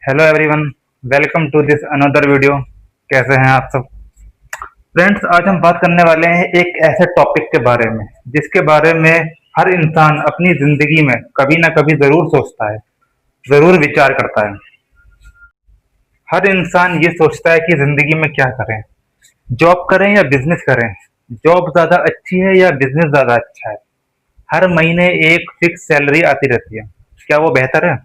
Hello everyone. Welcome to this another video. कैसे हैं आप सब फ्रेंड्स? आज हम बात करने वाले हैं एक ऐसे टॉपिक के बारे में जिसके बारे में हर इंसान अपनी जिंदगी में कभी ना कभी जरूर सोचता है, जरूर विचार करता है। हर इंसान ये सोचता है कि जिंदगी में क्या करें, जॉब करें या बिजनेस करें, जॉब ज्यादा अच्छी है या बिजनेस ज्यादा अच्छा है। हर महीने एक फिक्स सैलरी आती रहती है, क्या वो बेहतर है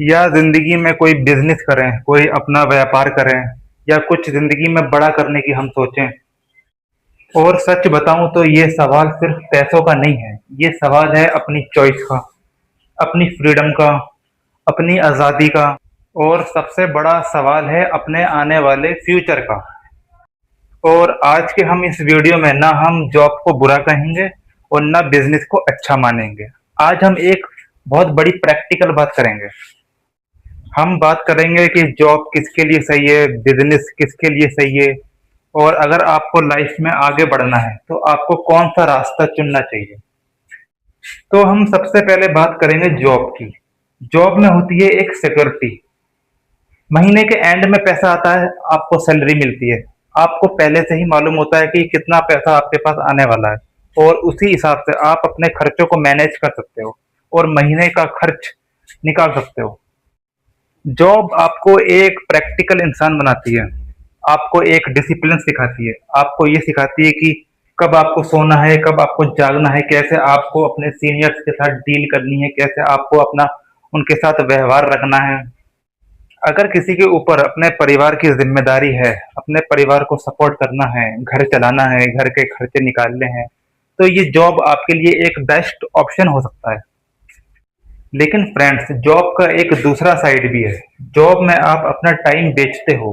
या जिंदगी में कोई बिजनेस करें, कोई अपना व्यापार करें या कुछ जिंदगी में बड़ा करने की हम सोचें। और सच बताऊं तो ये सवाल सिर्फ पैसों का नहीं है, ये सवाल है अपनी चॉइस का, अपनी फ्रीडम का, अपनी आज़ादी का, और सबसे बड़ा सवाल है अपने आने वाले फ्यूचर का। और आज के हम इस वीडियो में ना हम जॉब को बुरा कहेंगे और ना बिजनेस को अच्छा मानेंगे। आज हम एक बहुत बड़ी प्रैक्टिकल बात करेंगे। हम बात करेंगे कि जॉब किसके लिए सही है, बिजनेस किसके लिए सही है, और अगर आपको लाइफ में आगे बढ़ना है तो आपको कौन सा रास्ता चुनना चाहिए। तो हम सबसे पहले बात करेंगे जॉब की। जॉब में होती है एक सिक्योरिटी। महीने के एंड में पैसा आता है, आपको सैलरी मिलती है। आपको पहले से ही मालूम होता है कि कितना पैसा आपके पास आने वाला है और उसी हिसाब से आप अपने खर्चों को मैनेज कर सकते हो और महीने का खर्च निकाल सकते हो। जॉब आपको एक प्रैक्टिकल इंसान बनाती है, आपको एक डिसिप्लिन सिखाती है, आपको ये सिखाती है कि कब आपको सोना है, कब आपको जागना है, कैसे आपको अपने सीनियर्स के साथ डील करनी है, कैसे आपको अपना उनके साथ व्यवहार रखना है। अगर किसी के ऊपर अपने परिवार की जिम्मेदारी है, अपने परिवार को सपोर्ट करना है, घर चलाना है, घर के खर्चे निकालने हैं, तो ये जॉब आपके लिए एक बेस्ट ऑप्शन हो सकता है। लेकिन फ्रेंड्स, जॉब का एक दूसरा साइड भी है। जॉब में आप अपना टाइम बेचते हो।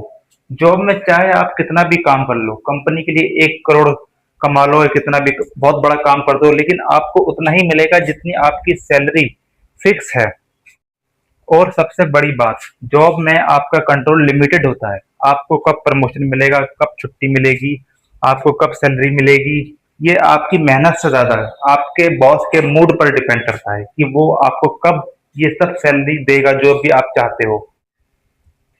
जॉब में चाहे आप कितना भी काम कर लो, कंपनी के लिए 1 करोड़ कमा लो या कितना भी बहुत बड़ा काम कर दो, लेकिन आपको उतना ही मिलेगा जितनी आपकी सैलरी फिक्स है। और सबसे बड़ी बात, जॉब में आपका कंट्रोल लिमिटेड होता है। आपको कब प्रमोशन मिलेगा, कब छुट्टी मिलेगी, आपको कब सैलरी मिलेगी, ये आपकी मेहनत से ज्यादा है आपके बॉस के मूड पर डिपेंड करता है कि वो आपको कब ये सब सैलरी देगा जो भी आप चाहते हो।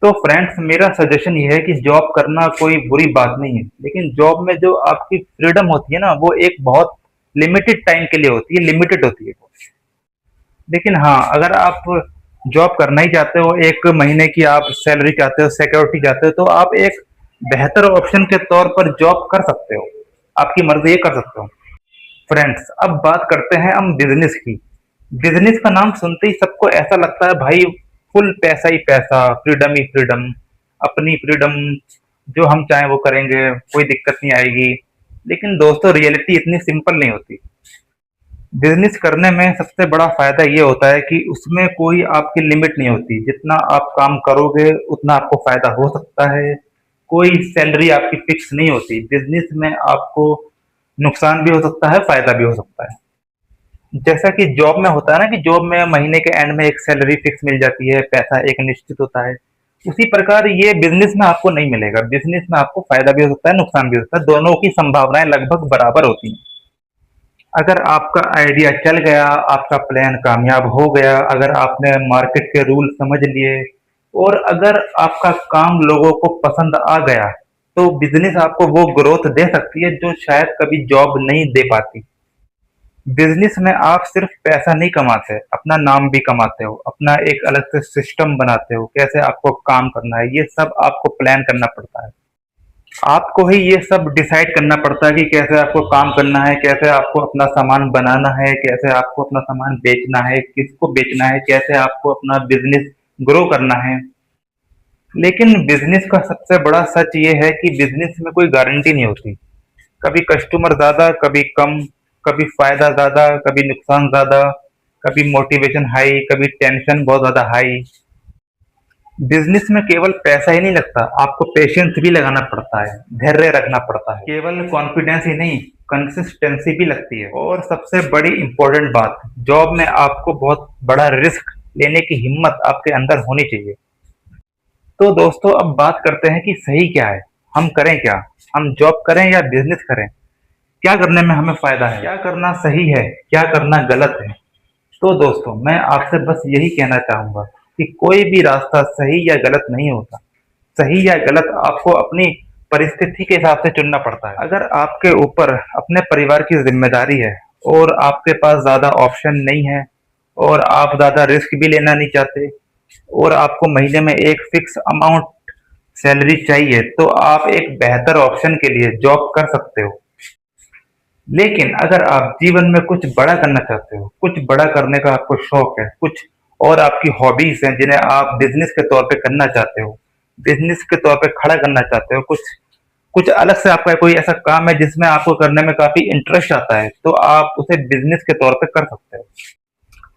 तो फ्रेंड्स, मेरा सजेशन ये है कि जॉब करना कोई बुरी बात नहीं है, लेकिन जॉब में जो आपकी फ्रीडम होती है ना, वो एक बहुत लिमिटेड टाइम के लिए होती है, लिमिटेड होती है। लेकिन हाँ, अगर आप जॉब करना ही चाहते हो, एक महीने की आप सैलरी चाहते हो, सिक्योरिटी चाहते हो, तो आप एक बेहतर ऑप्शन के तौर पर जॉब कर सकते हो। आपकी मर्जी, ये कर सकते हो। फ्रेंड्स, अब बात करते हैं हम बिजनेस की। बिजनेस का नाम सुनते ही सबको ऐसा लगता है भाई फुल पैसा ही पैसा, फ्रीडम ही फ्रीडम, अपनी फ्रीडम, जो हम चाहें वो करेंगे, कोई दिक्कत नहीं आएगी। लेकिन दोस्तों, रियलिटी इतनी सिंपल नहीं होती। बिजनेस करने में सबसे बड़ा फायदा ये होता है कि उसमें कोई आपकी लिमिट नहीं होती। जितना आप काम करोगे उतना आपको फायदा हो सकता है। कोई सैलरी आपकी फिक्स नहीं होती। बिजनेस में आपको नुकसान भी हो सकता है, फायदा भी हो सकता है। जैसा कि जॉब में होता है ना, कि जॉब में महीने के एंड में एक सैलरी फिक्स मिल जाती है, पैसा एक निश्चित होता है। उसी प्रकार ये बिजनेस में आपको नहीं मिलेगा। बिजनेस में आपको फायदा भी हो सकता है, नुकसान भी हो सकता है। दोनों की संभावनाएं लगभग बराबर होती हैं। अगर आपका आइडिया चल गया, आपका प्लान कामयाब हो गया, अगर आपने मार्केट के रूल समझ लिए और अगर आपका काम लोगों को पसंद आ गया, तो बिजनेस आपको वो ग्रोथ दे सकती है जो शायद कभी जॉब नहीं दे पाती। बिजनेस में आप सिर्फ पैसा नहीं कमाते, अपना नाम भी कमाते हो, अपना एक अलग से सिस्टम बनाते हो, कैसे आपको काम करना है, ये सब आपको प्लान करना पड़ता है। आपको ही ये सब डिसाइड करना पड़ता है कि कैसे आपको काम करना है, कैसे आपको अपना सामान बनाना है, कैसे आपको अपना सामान बेचना है, किसको बेचना है, कैसे आपको अपना बिजनेस ग्रो करना है। लेकिन बिजनेस का सबसे बड़ा सच ये है कि बिजनेस में कोई गारंटी नहीं होती। कभी कस्टमर ज्यादा, कभी कम, कभी फायदा ज्यादा, कभी नुकसान ज्यादा, कभी मोटिवेशन हाई, कभी टेंशन बहुत ज्यादा हाई। बिजनेस में केवल पैसा ही नहीं लगता, आपको पेशेंस भी लगाना पड़ता है, धैर्य रखना पड़ता है। केवल कॉन्फिडेंस ही नहीं, कंसिस्टेंसी भी लगती है। और सबसे बड़ी इंपॉर्टेंट बात, जॉब में आपको बहुत बड़ा रिस्क लेने की हिम्मत आपके अंदर होनी चाहिए। तो दोस्तों, अब बात करते हैं कि सही क्या है, हम करें क्या, हम जॉब करें या बिजनेस करें, क्या करने में हमें फायदा है, क्या करना सही है, क्या करना गलत है। तो दोस्तों, मैं आपसे बस यही कहना चाहूंगा कि कोई भी रास्ता सही या गलत नहीं होता। सही या गलत आपको अपनी परिस्थिति के हिसाब से चुनना पड़ता है। अगर आपके ऊपर अपने परिवार की ज़िम्मेदारी है और आपके पास ज़्यादा ऑप्शन नहीं है और आप ज़्यादा रिस्क भी लेना नहीं चाहते और आपको महीने में एक फिक्स अमाउंट सैलरी चाहिए, तो आप एक बेहतर ऑप्शन के लिए जॉब कर सकते हो। लेकिन अगर आप जीवन में कुछ बड़ा करना चाहते हो, कुछ बड़ा करने का आपको शौक है, कुछ और आपकी हॉबीज़ हैं जिन्हें आप बिज़नेस के तौर पे करना चाहते हो, बिज़नेस के तौर पे खड़ा करना चाहते हो, कुछ कुछ अलग से आपका कोई ऐसा काम है जिसमें आपको करने में काफ़ी इंटरेस्ट आता है, तो आप उसे बिज़नेस के तौर पे कर सकते हो।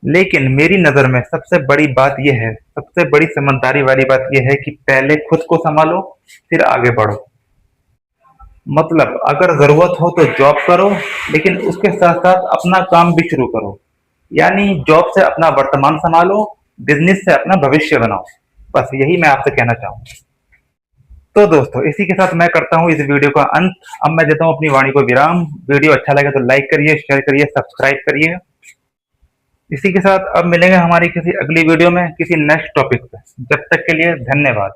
लेकिन मेरी नज़र में सबसे बड़ी बात ये है, सबसे बड़ी समझदारी वाली बात ये है कि पहले खुद को सँभालो, फिर आगे बढ़ो। मतलब अगर ज़रूरत हो तो जॉब करो, लेकिन उसके साथ-साथ अपना काम भी शुरू करो। यानी जॉब से अपना वर्तमान सँभालो, बिज़नेस से अपना भविष्य बनाओ। बस यही मैं आपसे कहना चाहूँगा। तो दोस्तों, इसी के साथ मैं करता हूँ इस वीडियो का अंत। अब मैं देता हूँ अपनी वाणी को विराम। वीडियो अच्छा लगे तो लाइक करिए, शेयर करिए, सब्सक्राइब करिए। इसी के साथ अब मिलेंगे हमारी किसी अगली वीडियो में, किसी नेक्स्ट टॉपिक पे। जब तक के लिए धन्यवाद।